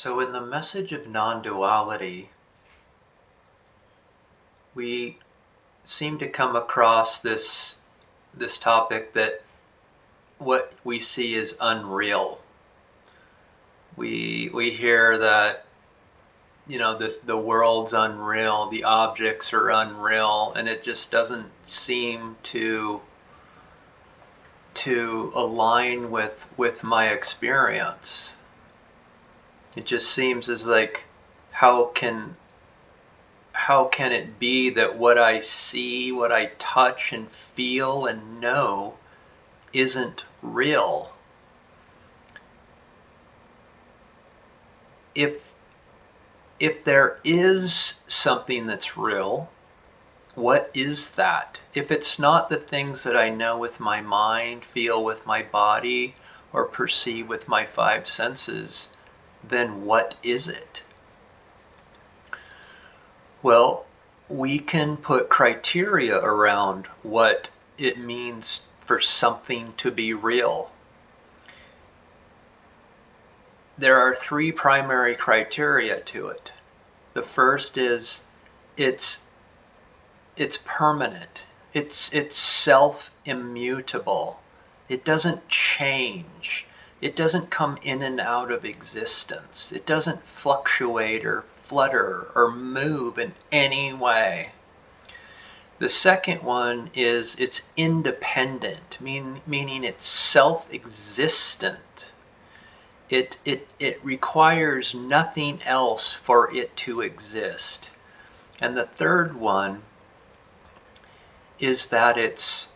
So in the message of non-duality, we seem to come across this topic that what we see is unreal. We hear that the world's unreal, the objects are unreal, and it just doesn't seem to align with my experience. It just seems as like how can it be that what I see, what I touch and feel and know isn't real? If there is something that's real, what is that? If it's not the things that I know with my mind, feel with my body, or perceive with my five senses, then what is it? Well, we can put criteria around what it means for something to be real. There are three primary criteria to it. The first is it's permanent. It's self-immutable. It doesn't change. It doesn't come in and out of existence. It doesn't fluctuate or flutter or move in any way. The second one is it's independent, meaning it's self-existent. It requires nothing else for it to exist. And the third one is that it's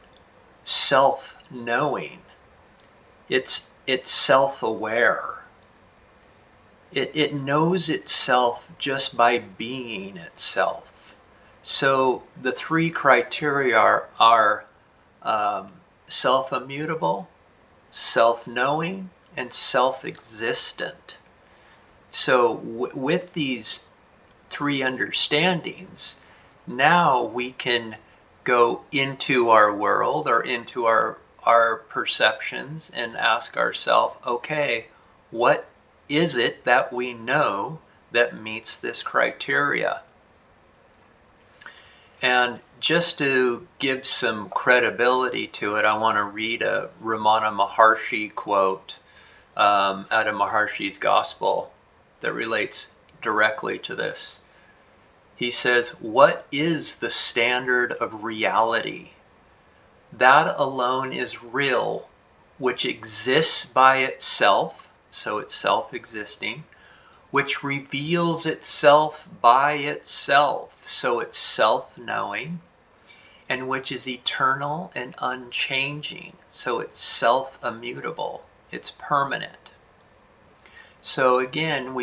self-knowing. It's self-aware. It knows itself just by being itself. So the three criteria are self-immutable, self-knowing, and self-existent. So with these three understandings, now we can go into our world or into our perceptions and ask ourselves, okay, what is it that we know that meets this criteria? And just to give some credibility to it, I want to read a Ramana Maharshi quote out of Maharshi's Gospel that relates directly to this. He says, "What is the standard of reality? That alone is real, which exists by itself," so it's self-existing, "which reveals itself by itself," so it's self-knowing, and which is eternal and unchanging, so it's self-immutable, it's permanent. So again,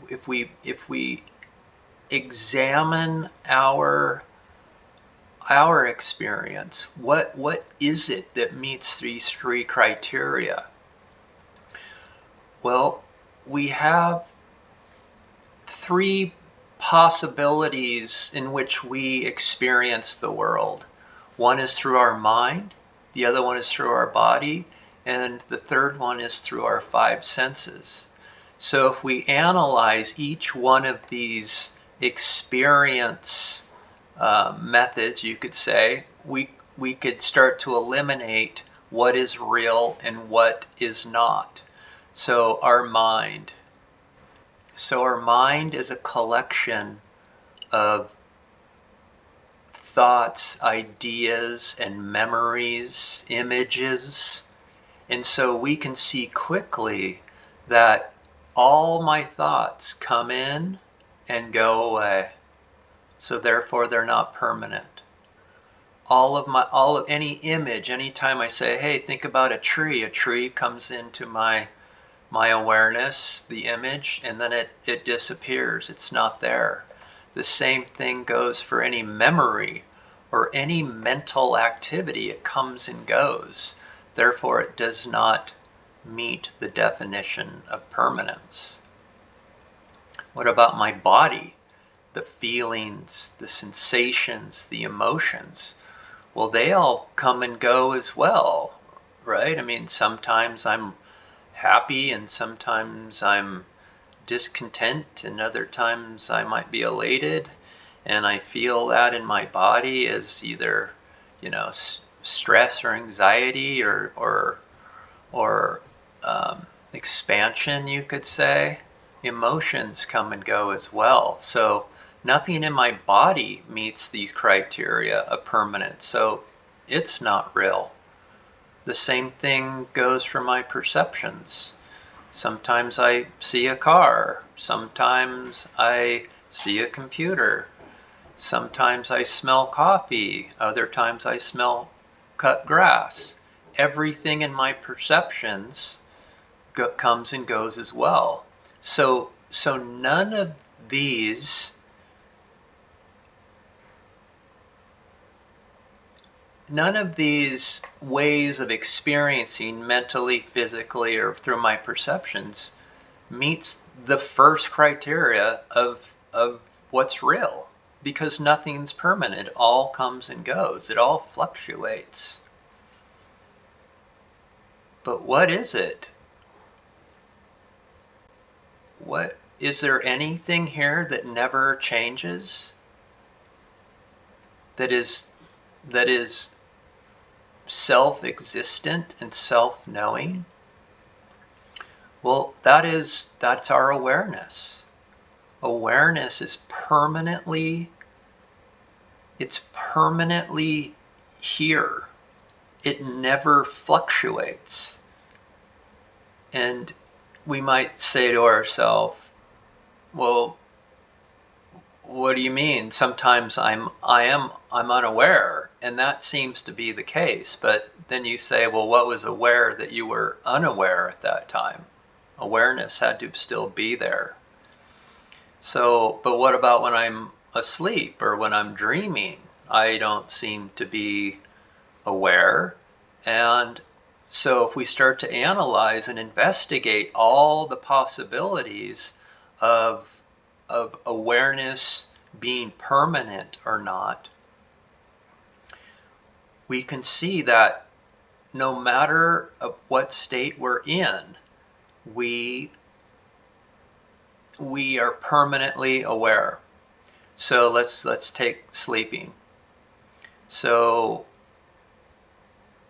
if we examine our experience, what is it that meets these three criteria? Well, we have three possibilities in which we experience the world. One is through our mind, the other one is through our body, and the third one is through our five senses. So if we analyze each one of these experience methods, you could say, we could start to eliminate what is real and what is not. So our mind. So our mind is a collection of thoughts, ideas, and memories, images. And so we can see quickly that all my thoughts come in and go away. So therefore they're not permanent. All of any image, anytime I say, hey, think about a tree comes into my awareness, the image, and then it disappears. It's not there. The same thing goes for any memory or any mental activity. It comes and goes. Therefore, it does not meet the definition of permanence. What about my body? The feelings, the sensations, the emotions? Well, they all come and go as well, right? I mean, sometimes I'm happy and sometimes I'm discontent, and other times I might be elated, and I feel that in my body as either, stress or anxiety or expansion, you could say. Emotions come and go as well. So nothing in my body meets these criteria of permanence, so it's not real. The same thing goes for my perceptions. Sometimes I see a car, sometimes I see a computer, sometimes I smell coffee, other times I smell cut grass. Everything in my perceptions comes and goes as well. So none of these ways of experiencing mentally, physically, or through my perceptions meets the first criteria of what's real, because nothing's permanent. It all comes and goes. It all fluctuates. But what is it? What is there anything here that never changes? That is self-existent and self-knowing? Well, that's our awareness. Awareness is permanently here. It never fluctuates. And we might say to ourselves, well, what do you mean? Sometimes I'm unaware, and that seems to be the case. But then you say, well, what was aware that you were unaware at that time? Awareness had to still be there. So, but what about when I'm asleep or when I'm dreaming? I don't seem to be aware. And so if we start to analyze and investigate all the possibilities of awareness being permanent or not, we can see that no matter what state we're in, we are permanently aware. So let's take sleeping. So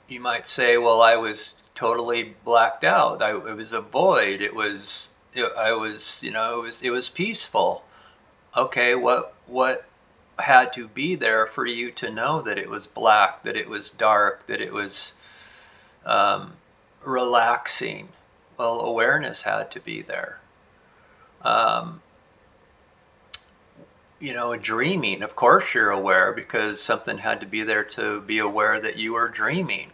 you might say, well, I was totally blacked out. It was a void. It was peaceful. Okay, what had to be there for you to know that it was black, that it was dark, that it was relaxing? Well, awareness had to be there. Dreaming, of course you're aware, because something had to be there to be aware that you are dreaming.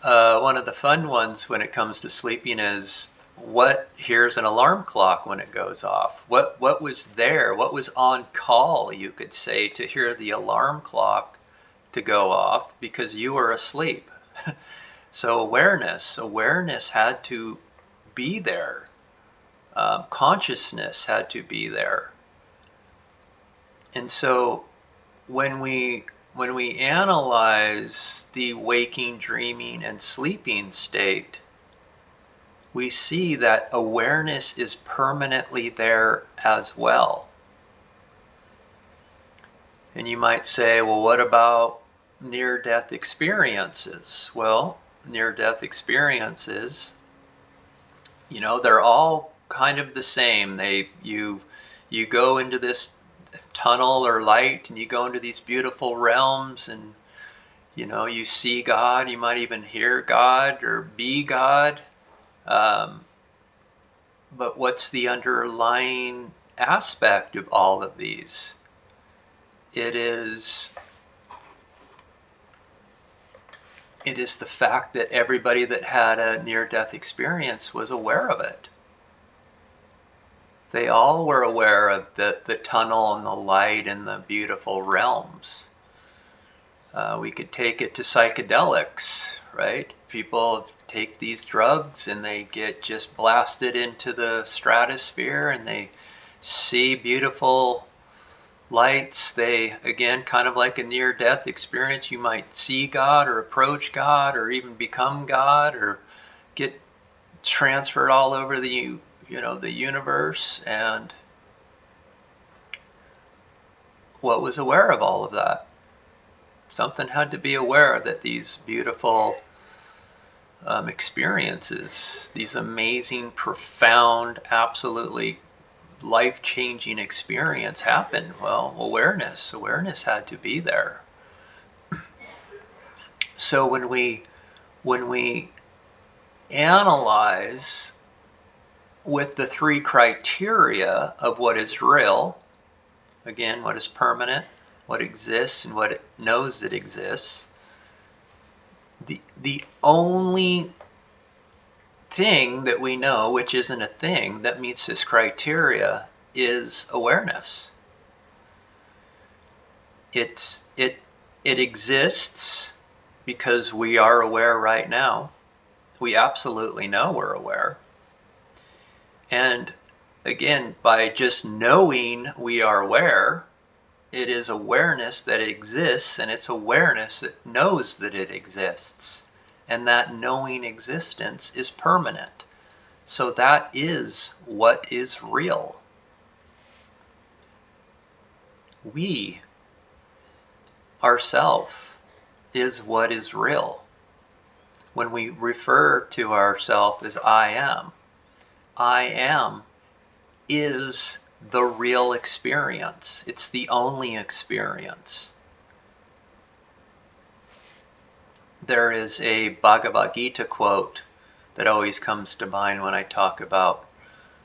One of the fun ones when it comes to sleeping is, what hears an alarm clock when it goes off? What was there? What was on call, you could say, to hear the alarm clock to go off because you were asleep? So awareness had to be there. Consciousness had to be there. And so when we analyze the waking, dreaming, and sleeping state, we see that awareness is permanently there as well. And you might say, well, what about near-death experiences? Well, near-death experiences, they're all kind of the same. You go into this tunnel or light, and you go into these beautiful realms, and you see God. You might even hear God or be God. But what's the underlying aspect of all of these? It is the fact that everybody that had a near-death experience was aware of it. They all were aware of the tunnel and the light and the beautiful realms. We could take it to psychedelics, right? People take these drugs and they get just blasted into the stratosphere, and they see beautiful lights. They, again, kind of like a near-death experience, you might see God or approach God or even become God or get transferred all over the the universe, and what was aware of all of that? Something had to be aware that these beautiful experiences, these amazing, profound, absolutely life-changing experience happen. Well, awareness had to be there. So when we analyze with the three criteria of what is real, again, what is permanent, what exists, and what it knows that exists, the only thing that we know, which isn't a thing, that meets this criteria is awareness. It exists because we are aware right now. We absolutely know we're aware. And again, by just knowing we are aware, it is awareness that it exists, and it's awareness that knows that it exists. And that knowing existence is permanent. So that is what is real. We, ourself, is what is real. When we refer to ourself as I am is the real experience. It's the only experience. There is a Bhagavad Gita quote that always comes to mind when I talk about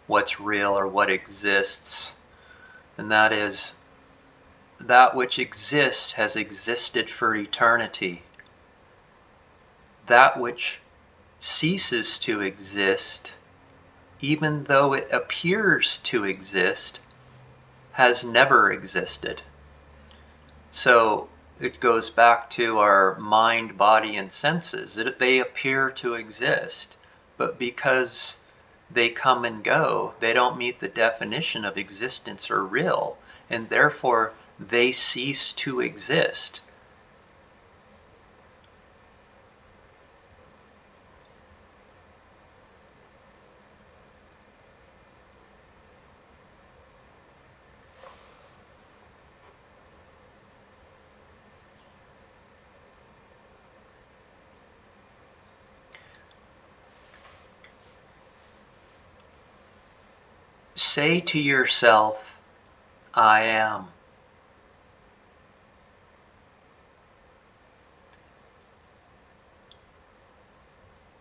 what's real or what exists, and that is, that which exists has existed for eternity. That which ceases to exist, even though it appears to exist, has never existed. So it goes back to our mind, body, and senses. They appear to exist, but because they come and go, they don't meet the definition of existence or real, and therefore they cease to exist. Say to yourself, I am.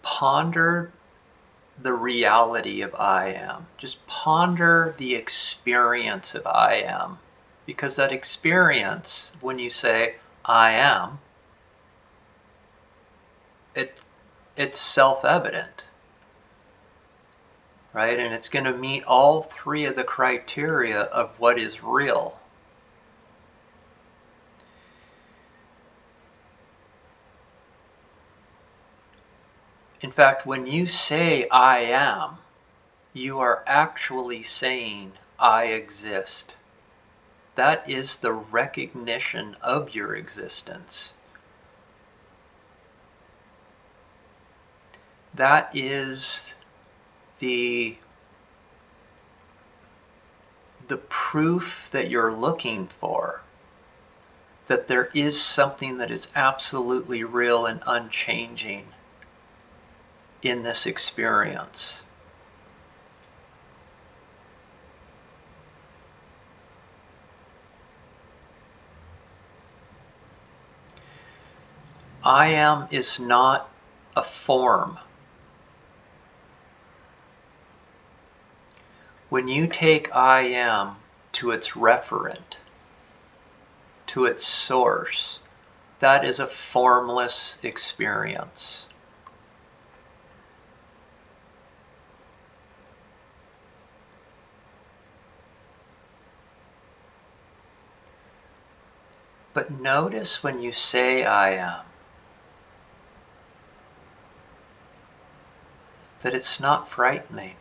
Ponder the reality of I am. Just ponder the experience of I am. Because that experience, when you say I am, it's self-evident. Right? And it's going to meet all three of the criteria of what is real. In fact, when you say I am, you are actually saying I exist. That is the recognition of your existence. That is the proof that you're looking for, that there is something that is absolutely real and unchanging in this experience. I am is not a form. When you take I am to its referent, to its source, that is a formless experience. But notice when you say I am, that it's not frightening.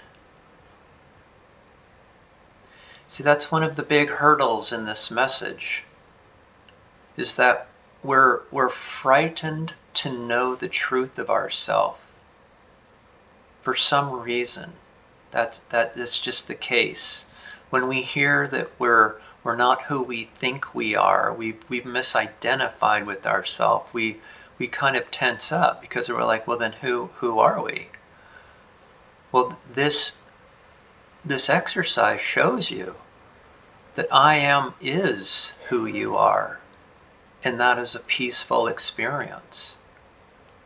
See, that's one of the big hurdles in this message, is that we're frightened to know the truth of ourself for some reason. That's just the case. When we hear that we're not who we think we are, we've misidentified with ourselves, we kind of tense up because we're like, well, then who are we? Well, this exercise shows you that I am is who you are, and that is a peaceful experience.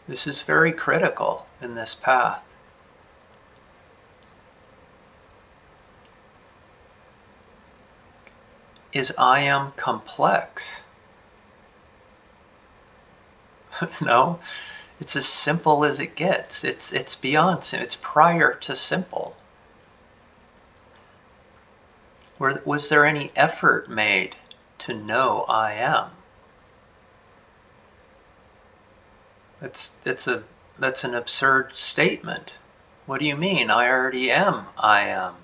This is very critical in this path. Is I am complex? No, it's as simple as it gets. It's beyond simple. It's prior to simple. Was there any effort made to know I am? That's an absurd statement. What do you mean? I already am I am.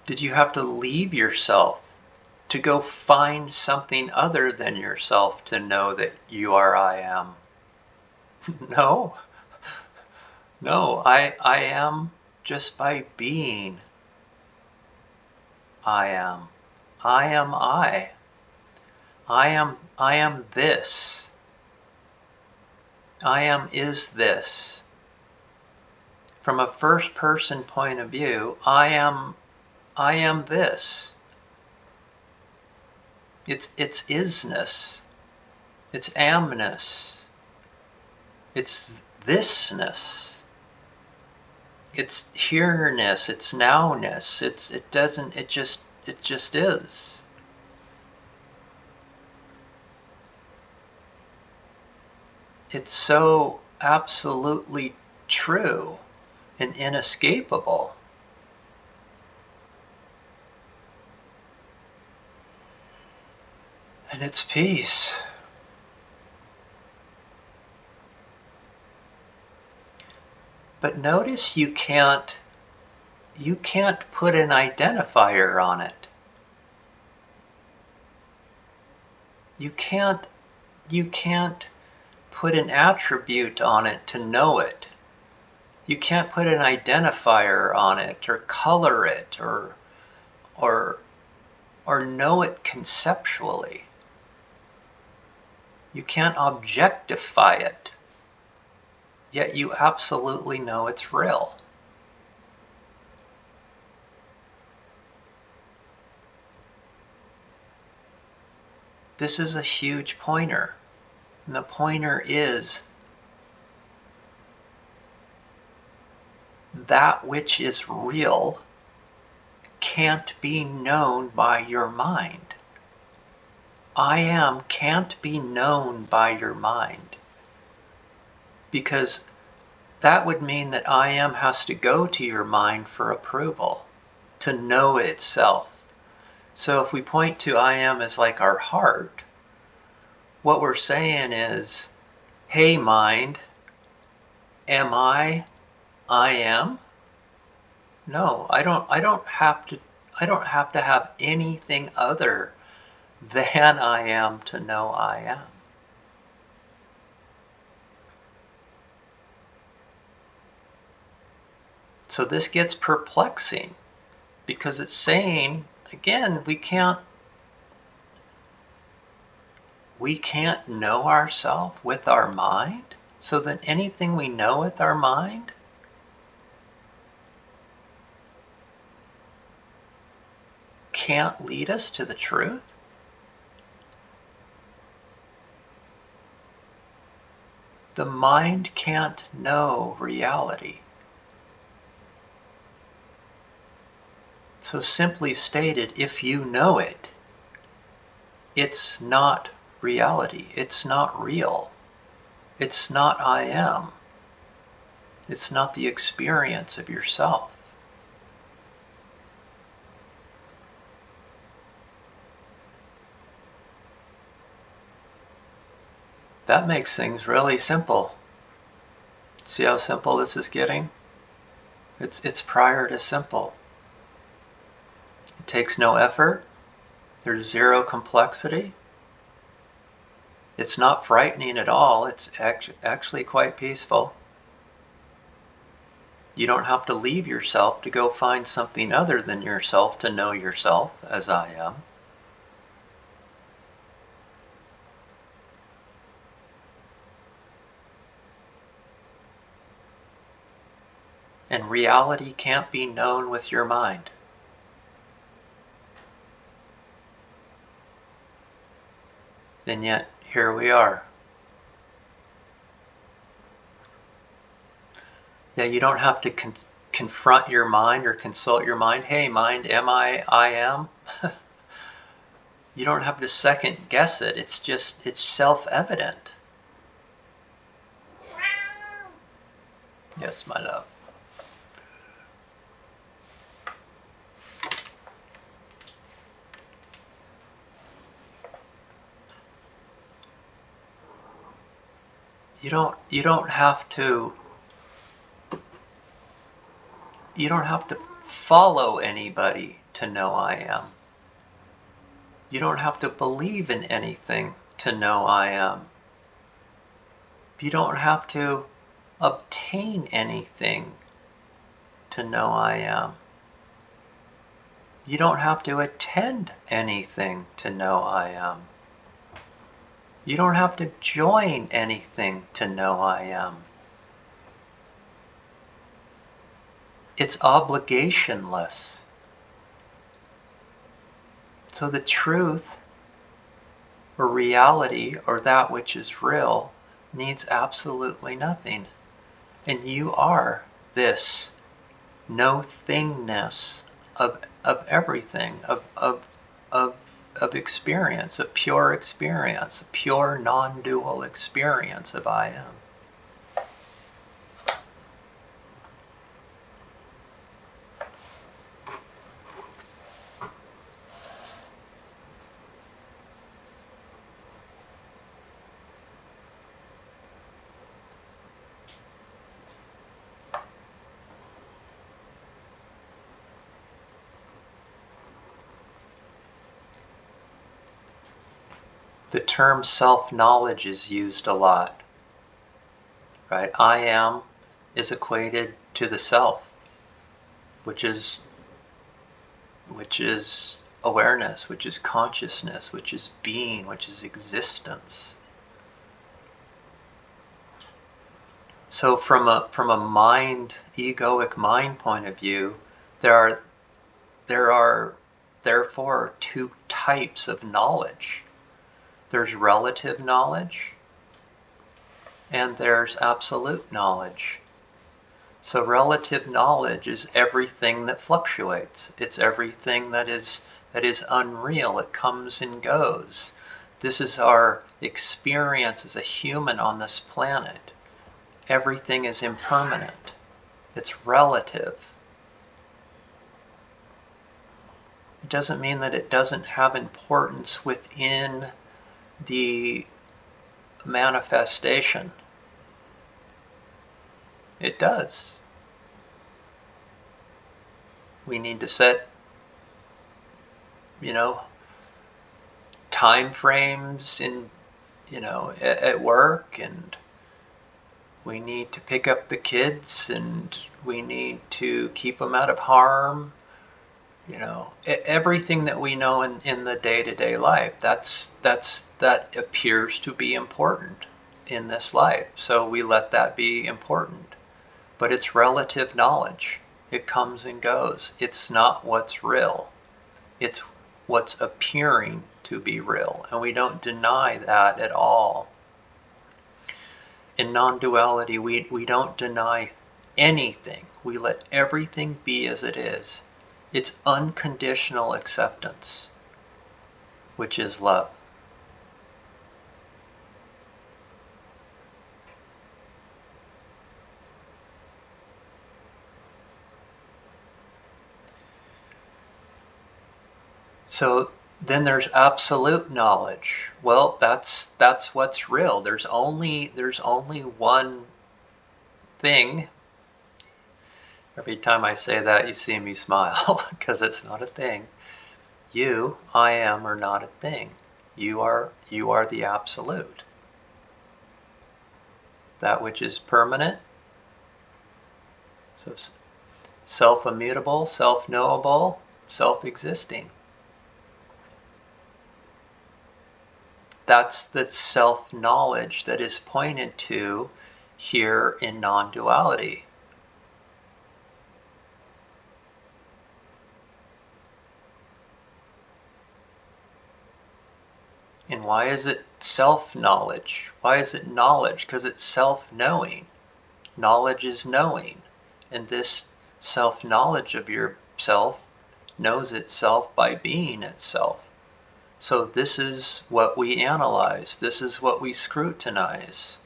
Did you have to leave yourself to go find something other than yourself to know that you are I am? No. No, I am just by being I am. I am I. I am this. I am is this. From a first person point of view, I am this. It's isness. It's amness. It's thisness. It's here-ness. It's now-ness. It just is. It's so absolutely true and inescapable. And it's peace. But notice you can't put an identifier on it. You can't put an attribute on it to know it. You can't put an identifier on it or color it or know it conceptually. You can't objectify it, yet you absolutely know it's real. This is a huge pointer. And the pointer is that which is real can't be known by your mind. I am can't be known by your mind, because that would mean that I am has to go to your mind for approval to know itself. So if we point to I am as like our heart, what we're saying is, hey mind, am I am? No, I don't have to have anything other than I am to know I am. So this gets perplexing because it's saying, again, we can't know ourselves with our mind. So then anything we know with our mind can't lead us to the truth. The mind can't know reality. So simply stated, if you know it, it's not reality. It's not real. It's not I am. It's not the experience of yourself. That makes things really simple. See how simple this is getting? It's prior to simple. It takes no effort. There's zero complexity. It's not frightening at all. It's actually quite peaceful. You don't have to leave yourself to go find something other than yourself to know yourself, as I am. And reality can't be known with your mind. And yet, here we are. Yeah, you don't have to confront your mind or consult your mind. Hey, mind, am I am? You don't have to second guess it. It's self-evident. Yes, my love. You don't have to follow anybody to know I am. You don't have to believe in anything to know I am. You don't have to obtain anything to know I am. You don't have to attend anything to know I am. You don't have to join anything to know I am. It's obligationless. So the truth or reality or that which is real needs absolutely nothing. And you are this no-thingness of everything, of experience, a pure experience, a pure non-dual experience of I am. The term self-knowledge is used a lot, right? I am is equated to the self, which is awareness, which is consciousness, which is being, which is existence. So from a mind, egoic mind point of view, there are therefore two types of knowledge. There's relative knowledge and there's absolute knowledge. So relative knowledge is everything that fluctuates. It's everything that is unreal. It comes and goes. This is our experience as a human on this planet. Everything is impermanent. It's relative. It doesn't mean that it doesn't have importance within the manifestation. It does. We need to set, time frames in, at work, and we need to pick up the kids, and we need to keep them out of harm. Everything that we know in the day-to-day life, that appears to be important in this life. So we let that be important. But it's relative knowledge. It comes and goes. It's not what's real. It's what's appearing to be real. And we don't deny that at all. In non-duality, we don't deny anything. We let everything be as it is. It's unconditional acceptance, which is love. So then there's absolute knowledge. Well, that's what's real. There's only one thing. Every time I say that, you see me smile because it's not a thing. You, I am, are not a thing. You are the absolute. That which is permanent, so self-immutable, self-knowable, self-existing. That's the self-knowledge that is pointed to here in non-duality. And why is it self-knowledge? Why is it knowledge? Because it's self-knowing. Knowledge is knowing. And this self-knowledge of yourself knows itself by being itself. So this is what we analyze. This is what we scrutinize.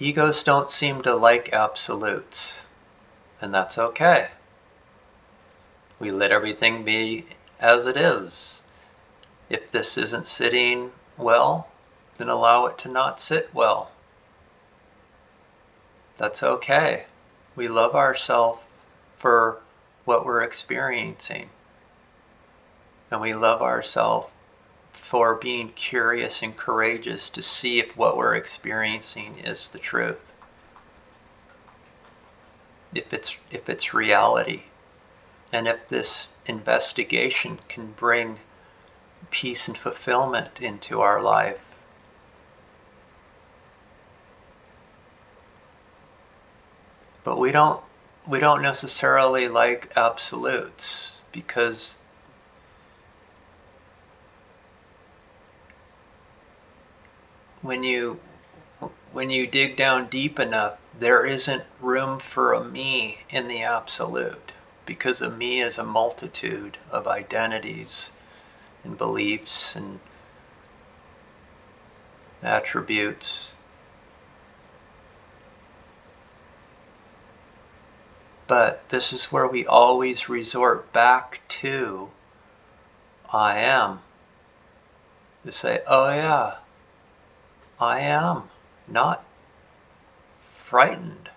Egos don't seem to like absolutes, and that's okay. We let everything be as it is. If this isn't sitting well, then allow it to not sit well. That's okay. We love ourselves for what we're experiencing. And we love ourselves for being curious and courageous to see if what we're experiencing is the truth. If it's reality. And if this investigation can bring peace and fulfillment into our life. But we don't necessarily like absolutes, because when you dig down deep enough, there isn't room for a me in the absolute, because a me is a multitude of identities and beliefs and attributes. But this is where we always resort back to I am. To say, oh yeah, I am not frightened.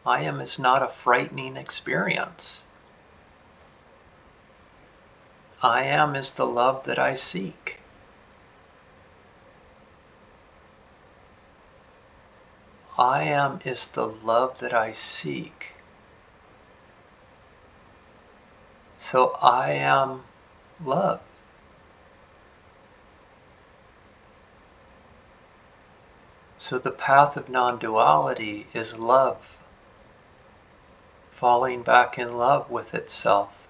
I am is not a frightening experience. I am is the love that I seek. I am is the love that I seek. So I am love. So the path of non-duality is love. Falling back in love with itself.